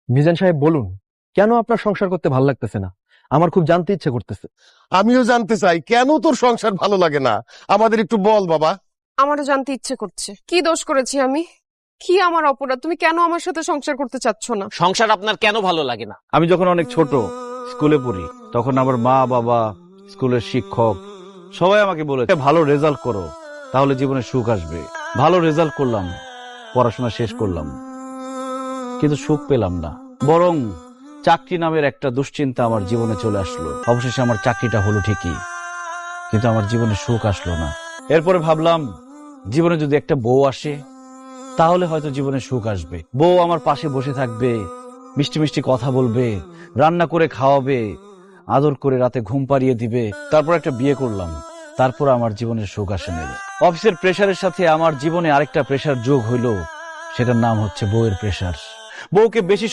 মিজান সাহেব বলুন, কেন আপনার সংসার করতে ভালো লাগতেছে না? আমার খুব জানতে ইচ্ছে করতেছে। আমিও জানতে চাই কেন তোর সংসার ভালো লাগে না, আমাদের একটু বল বাবা। আমারও জানতে ইচ্ছে করছে, কি দোষ করেছি আমি? কি আমার অপরাধ? তুমি কেন আমার সাথে সংসার করতে চাচ্ছ না? সংসার আপনার কেন ভালো লাগে না? আমি যখন অনেক ছোট স্কুলে পড়ি, তখন আমার মা বাবা, স্কুলের শিক্ষক সবাই আমাকে বলেছে ভালো রেজাল্ট করো, তাহলে জীবনে সুখ আসবে। ভালো রেজাল্ট করলাম, পড়াশোনা শেষ করলাম, কিন্তু সুখ পেলাম না। বরং চাকরি নামের একটা দুশ্চিন্তা আমার জীবনে চলে আসলো। অবশেষে আমার চাকরিটা হলো ঠিকই, কিন্তু আমার জীবনে সুখ আসলো না। এরপরে ভাবলাম, জীবনে যদি একটা বউ আসে তাহলে হয়তো জীবনে সুখ আসবে। বউ আমার পাশে বসে থাকবে, মিষ্টি মিষ্টি কথা বলবে, রান্না করে খাওয়াবে, আদর করে রাতে ঘুম পাড়িয়ে দিবে। তারপর একটা বিয়ে করলাম, তারপর আমার জীবনে সুখ আসেনি। অফিসের প্রেশারের সাথে আমার জীবনে আরেকটা প্রেশার যোগ হইল, সেটার নাম হচ্ছে বউয়ের প্রেশার। বউকে বেশি